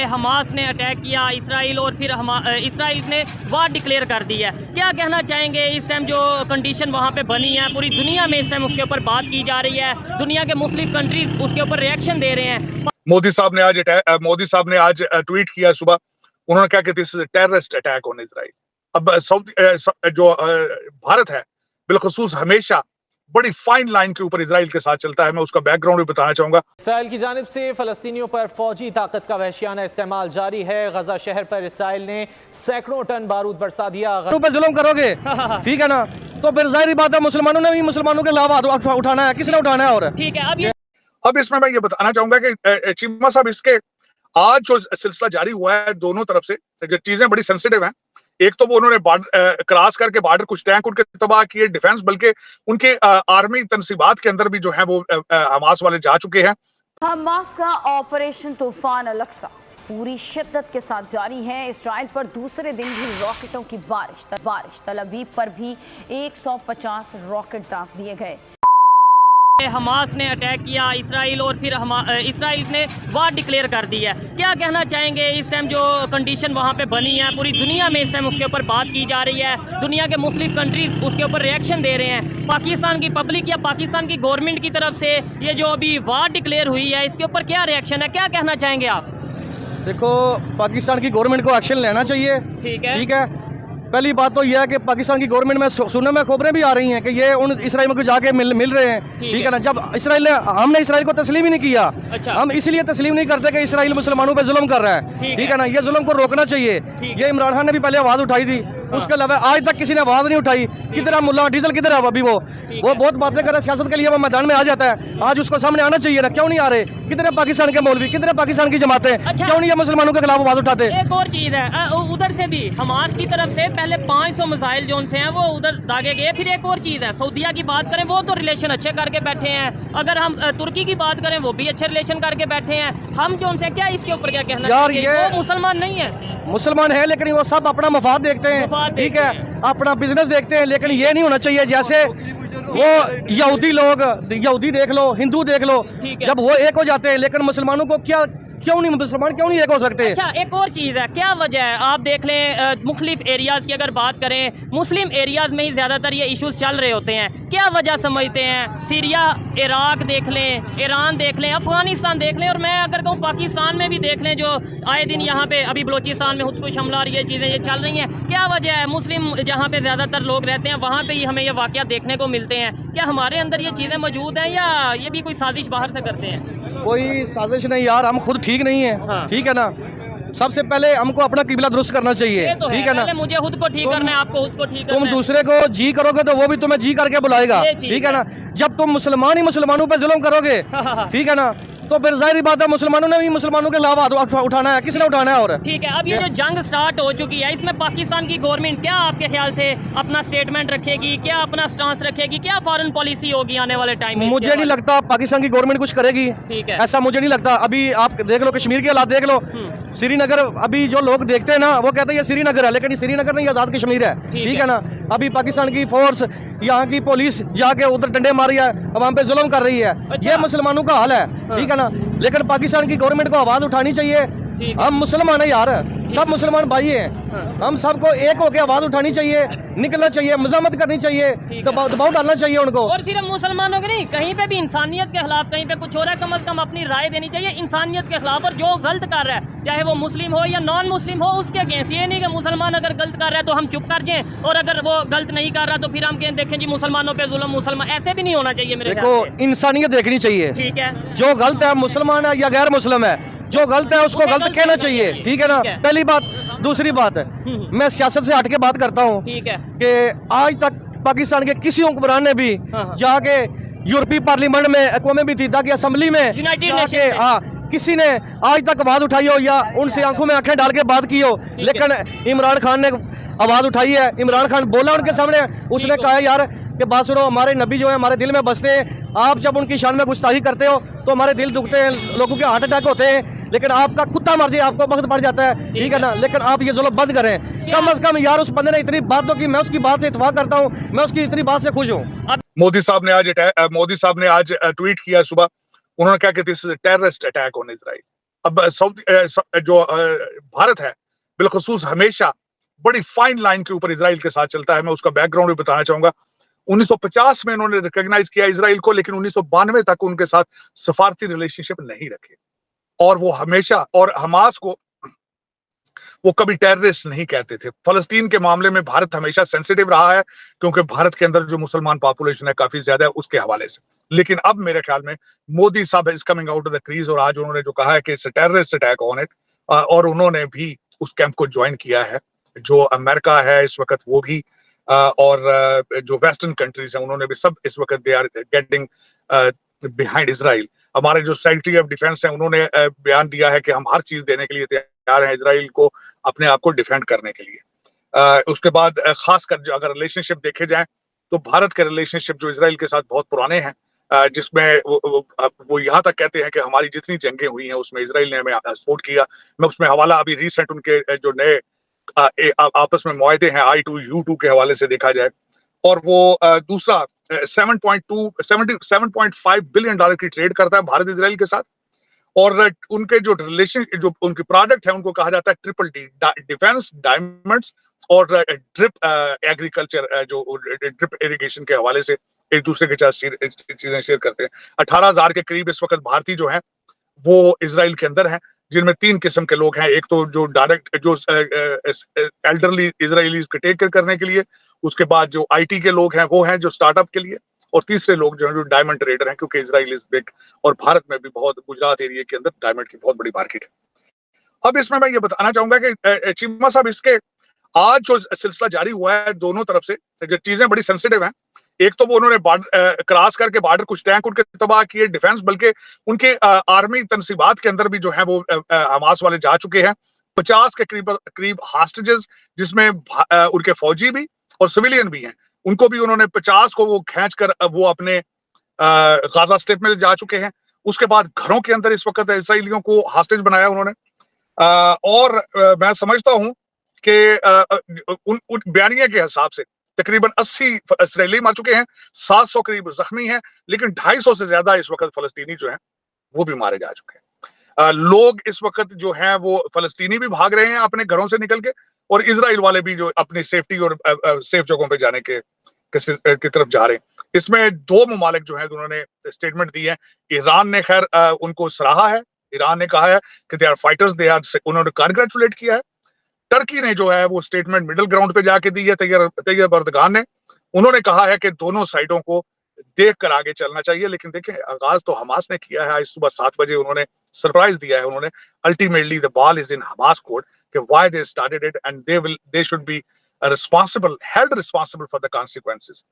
Hamas ने attack किया Israel और फिर इसराइल ने वार डिक्लेयर कर दी है। क्या कहना चाहेंगे इस टाइम जो कंडीशन वहाँ पे बनी है, पूरी दुनिया में इस टाइम उसके ऊपर बात की जा रही है, दुनिया के मुख्तलिफ कंट्रीज उसके ऊपर रिएक्शन दे रहे हैं। मोदी साहब ने आज ट्वीट किया सुबह, उन्होंने कहा कि this is terrorist attack on Israel. अब जो भारत है बिलखुसूस हमेशा बड़ी फाइन लाइन के ऊपर इजराइल के साथ चलता है। मैं उसका बैकग्राउंड भी बताना चाहूंगा। इसराइल की जानिब से फलस्तीनियों पर फौजी ताकत का वहशियाना इस्तेमाल जारी है। गजा शहर पर इसराइल ने सैकड़ों टन बारूद बरसा दिया। पे जुल्म करोगे ठीक है ना, तो फिर जाहिर बात है मुसलमानों ने भी मुसलमानों के खिलाफ उठाना है। किसने उठाना है? और ठीक है, अब इसमें मैं ये बताना चाहूंगा कि चीमा साहब, इसके आज जो सिलसिला जारी हुआ है दोनों तरफ से, जो चीजें बड़ी सेंसिटिव हैं। एक तो वो उन्होंने क्रॉस करके बॉर्डर कुछ टैंक उनके तबाह किए, डिफेंस, बल्कि उनके आर्मी तनसीबात के अंदर भी जो है वो हमास वाले जा चुके हैं। हमास का ऑपरेशन तूफान अल-अक्सा पूरी शिद्दत के साथ जारी है। इसराइल पर दूसरे दिन भी रॉकेटों की बारिश। तल अवीव पर भी 150 रॉकेट दाग दिए गए। हमास ने अटैक किया इसराइल और फिर इसराइल ने वार डिक्लेयर कर दी है। क्या कहना चाहेंगे इस टाइम जो कंडीशन वहाँ पे बनी है, पूरी दुनिया में इस टाइम उसके ऊपर बात की जा रही है, दुनिया के मुख्तलिफ कंट्रीज उसके ऊपर रिएक्शन दे रहे हैं। पाकिस्तान की पब्लिक या पाकिस्तान की गवर्नमेंट की तरफ से ये जो अभी वार डिक्लेयर हुई है, इसके ऊपर क्या रिएक्शन है, क्या कहना चाहेंगे आप? देखो, पाकिस्तान की गवर्नमेंट को एक्शन लेना चाहिए। ठीक है। पहली बात तो यह है कि पाकिस्तान की गवर्नमेंट में सुनने में खबरें भी आ रही हैं कि ये उन इसराइल को जाके मिल रहे हैं। ठीक है ना। जब हमने इसराइल को तस्लीम ही नहीं किया। अच्छा। हम इसलिए तस्लीम नहीं करते कि इसराइल मुसलमानों पे जुल्म कर रहा है। ठीक है ना। ये जुल्म को रोकना चाहिए। ये इमरान खान ने भी पहले आवाज उठाई थी, उसके अलावा आज तक किसी ने आवाज नहीं उठाई। किधर मुल्ला डीजल किधर है? अभी वो बहुत बातें कर रहा है सियासत के लिए, वो मैदान में आ जाता है। आज उसको सामने आना चाहिए ना, क्यों नहीं आ रहे? किधर है पाकिस्तान के मौलवी, किधर है पाकिस्तान की जमातें? क्यों नहीं है मुसलमानों के खिलाफ आवाज उठाते? एक और चीज है, उधर से भी हमास की तरफ से पहले 500 मिसाइल जो हैं वो उधर दागे गए। फिर एक और चीज है, सऊदीया की बात करें, वो तो रिलेशन अच्छे करके बैठे हैं। अगर हम तुर्की की बात करें, वो भी अच्छे रिलेशन करके बैठे हैं। हम जो उनसे क्या इसके ऊपर क्या कहना यार, चाहिए? वो मुसलमान नहीं है, मुसलमान है, लेकिन वो सब अपना मफाद देखते हैं। ठीक है, अपना बिजनेस देखते हैं। लेकिन ये नहीं होना चाहिए जैसे वो यहूदी देख लो, हिंदू देख लो, जब वो एक हो जाते हैं, लेकिन मुसलमानों को मुसलमान क्यों नहीं एक हो सकते? अच्छा, एक और चीज़ है, क्या वजह है? आप देख लें मुख्तलिफ एरियाज़ की अगर बात करें, मुस्लिम एरियाज़ में ही ज़्यादातर ये इश्यूज़ चल रहे होते हैं। क्या वजह समझते हैं? सीरिया, इराक देख लें, ईरान देख लें, अफगानिस्तान देख लें, और मैं अगर कहूँ पाकिस्तान में भी देख लें, जो आए दिन यहाँ पे अभी बलोचिस्तान में खुदकुश हमला और ये चीज़ें ये चल रही हैं। क्या वजह है? मुस्लिम जहाँ पे ज़्यादातर लोग रहते हैं वहाँ पर ही हमें ये वाक़या देखने को मिलते हैं। क्या हमारे अंदर ये चीज़ें मौजूद हैं या ये भी कोई साजिश बाहर से करते हैं? कोई साजिश नहीं यार, हम खुद ठीक नहीं है। हाँ। ठीक है ना। सबसे पहले हमको अपना किबला दुरुस्त करना चाहिए। तो ठीक है ना। मुझे खुद को ठीक करना है, आपको खुद को ठीक करना है। तुम दूसरे को जी करोगे तो वो भी तुम्हें जी करके बुलाएगा। ठीक है ना। जब तुम मुसलमान ही मुसलमानों पे जुल्म करोगे, ठीक है ना, तो फिर जाहिर बात है मुसलमानों ने भी मुसलमानों के खिलाफ उठाना है। किसने उठाना है? और ठीक है, अब ये जो जंग स्टार्ट हो चुकी है, इसमें पाकिस्तान की गवर्नमेंट क्या आपके ख्याल से अपना स्टेटमेंट रखेगी, क्या अपना स्टांस रखेगी, क्या फॉरेन पॉलिसी होगी आने वाले टाइम में? मुझे नहीं लगता पाकिस्तान की गवर्नमेंट कुछ करेगी। ठीक है, ऐसा मुझे नहीं लगता। अभी आप देख लो कश्मीर के हालात देख लो, श्रीनगर, अभी जो लोग देखते हैं ना वो कहते हैं ये श्रीनगर है, लेकिन श्रीनगर नहीं, आजाद कश्मीर है। ठीक है ना। अभी पाकिस्तान की फोर्स, यहाँ की पुलिस जाके उधर डंडे मार रही है, वहाँ पे जुल्म कर रही है। ये मुसलमानों का हाल है। ठीक है ना। लेकिन पाकिस्तान की गवर्नमेंट को आवाज उठानी चाहिए। हम मुसलमान है यार, सब मुसलमान भाई हैं। हम सबको एक होकर आवाज उठानी चाहिए, निकलना चाहिए, मज़ामत करनी चाहिए, दबाव डालना चाहिए उनको। और सिर्फ मुसलमानों के नहीं, कहीं पे भी इंसानियत के खिलाफ कहीं पे कुछ हो रहा है, कम से कम अपनी राय देनी चाहिए इंसानियत के खिलाफ। और जो गलत कर रहा है, चाहे वो मुस्लिम हो या नॉन मुस्लिम हो, उसके अगेंस्ट। ये नहीं कि मुसलमान अगर गलत कर रहा है तो हम चुप कर जाएं, और अगर वो गलत नहीं कर रहा तो फिर हम कहें देखें जी मुसलमानों पे जुल्म, मुसलमान। ऐसे भी नहीं होना चाहिए मेरे ख्याल से। इंसानियत देखनी चाहिए। ठीक है, जो गलत है, मुसलमान है या गैर मुस्लिम है, जो गलत है उसको गलत कहना चाहिए। ठीक है ना। पहली बात। दूसरी बात है, मैं सियासत से हट के बात करता हूँ कि आज तक पाकिस्तान के किसी हुक्मरान ने भी जाके यूरोपीय पार्लियामेंट में, अक़वाम मुत्तहिदा की असेंबली में जाके किसी ने आज तक आवाज उठाई हो या उनसे आंखों में आंखें डाल के बात की हो। लेकिन इमरान खान ने आवाज उठाई है। इमरान खान बोला उनके सामने, उसने कहा यार कि बात सुनो, हमारे नबी जो है हमारे दिल में बसते हैं। आप जब उनकी शान में गुस्ताखी करते हो तो हमारे दिल दुखते हैं, लोगों के हार्ट अटैक होते हैं। लेकिन आपका कुत्ता मर जाए, आपको वक्त पड़ जाता है। ठीक है ना। लेकिन आप ये जुल्म बंद करें। कम अज कम यार, उस बंदे ने इतनी बात तो की, मैं उसकी बात से इत्तेफाक करता हूँ, मैं उसकी इतनी बात से खुश हूँ। मोदी साहब ने आज ट्वीट किया सुबह, उन्होंने कहा कि this is terrorist attack on Israel. अब जो भारत है बिलखुसूस हमेशा बड़ी फाइन लाइन के ऊपर इजराइल के साथ चलता है। मैं उसका बैकग्राउंड भी बताना चाहूंगा। 1950 में इन्होंने रिकॉग्नाइज किया इजराइल को, लेकिन 1992 तक उनके साथ सफारती रिलेशनशिप नहीं रखे, और वो हमेशा, और हमास को वो कभी टेररिस्ट नहीं कहते थे। फलस्तीन के मामले में भारत हमेशा सेंसिटिव रहा है, क्योंकि भारत के अंदर जो मुसलमान पॉपुलेशन है काफी ज्यादा है, उसके हवाले से। लेकिन अब मेरे ख्याल में मोदी साहब is coming out of the crease, और आज उन्होंने जो कहा है कि it's terrorist attack on it, और उन्होंने भी उस कैंप को ज्वाइन किया है। जो अमेरिका है इस वक्त, वो भी और जो वेस्टर्न कंट्रीज हैं उन्होंने भी सब इस वक्त they are getting behind Israel. हमारे जो सेक्रेटरी ऑफ डिफेंस हैं उन्होंने बयान दिया है कि हम हर चीज देने के लिए तैयार हैं इजराइल को अपने आप को डिफेंड करने के लिए। उसके बाद खासकर जो अगर रिलेशनशिप देखे जाए तो भारत के रिलेशनशिप जो इजराइल के साथ बहुत पुराने हैं, जिसमें वो यहाँ तक कहते हैं कि हमारी जितनी जंगें हुई हैं उसमें इजराइल ने हमें सपोर्ट किया। मैं उसमें हवाला अभी रिसेंट उनके जो नए आपस में मुआहदे हैं I2U2 के हवाले से देखा जाए, और वो दूसरा 77.5 बिलियन डॉलर की ट्रेड करता है भारत इजराइल के साथ। और उनके जो रिलेशन, जो उनके प्रोडक्ट है उनको कहा जाता है ट्रिपल डी, डिफेंस, डायमंड्स और ड्रिप एग्रीकल्चर, जो ड्रिप इरिगेशन के हवाले से एक दूसरे के साथ चीजें शेयर करते हैं। 18,000 के करीब इस वक्त भारतीय जो है वो इजराइल के अंदर हैं, जिनमें 3 किस्म के लोग हैं। एक तो जो डायरेक्ट जो एल्डरली इजरायलीज को टेक केयर करने के लिए, उसके बाद जो IT के लोग हैं वो हैं जो स्टार्टअप के लिए, और तीसरे लोग जो है जो डायमंड ट्रेडर हैं, क्योंकि इजराइल इज बिग और भारत में भी बहुत, गुजरात एरिया के अंदर डायमंड की बहुत बड़ी मार्केट है। अब इसमें मैं ये बताना चाहूंगा कि चीमा साहब, इसके आज जो सिलसिला जारी हुआ है दोनों तरफ से, जो चीजें बड़ी सेंसिटिव हैं। एक तो वो उन्होंने क्रॉस करके बॉर्डर कुछ टैंक उनके तबाह किए, डिफेंस, बल्कि उनके आर्मी तनसीबात के अंदर भी जो है वो हमास वाले जा चुके हैं। 50 के करीब हास्टेजेस, जिसमें उनके फौजी भी और सिविलियन भी हैं, उनको भी उन्होंने 50 को वो खींच कर वो अपने गाजा स्ट्रिप में जा चुके हैं। उसके बाद घरों के अंदर इस वक्त इसराइलियों को हास्टेज बनाया उन्होंने। और मैं समझता हूं कि उन बयानिया के हिसाब से तकरीबन 80 इसराइली मर चुके हैं, 700 करीब जख्मी हैं, लेकिन 250 से ज्यादा इस वक्त फलस्तीनी जो हैं वो भी मारे जा चुके हैं। लोग इस वक्त जो हैं वो फलस्तीनी भी भाग रहे हैं अपने घरों से निकल के, और इजराइल वाले भी जो अपनी सेफ्टी और सेफ जगहों पे जाने की तरफ जा रहे हैं। इसमें 2 ममालिक जो हैं उन्होंने स्टेटमेंट दी है। ईरान ने खैर उनको सराहा है, ईरान ने कहा है कि दे आर फाइटर्स, उन्होंने कांग्रेचुलेट किया है। टर्की ने जो है वो स्टेटमेंट मिडिल ग्राउंड पे जाके दी है, तैयब एर्दोगान ने। उन्होंने कहा है कि दोनों साइडों को देख कर आगे चलना चाहिए, लेकिन देखें आगाज तो हमास ने किया है। आज सुबह 7 बजे उन्होंने सरप्राइज दिया है। उन्होंने ultimately the ball is in Hamas court कि why they started it and they should be held responsible for the consequences.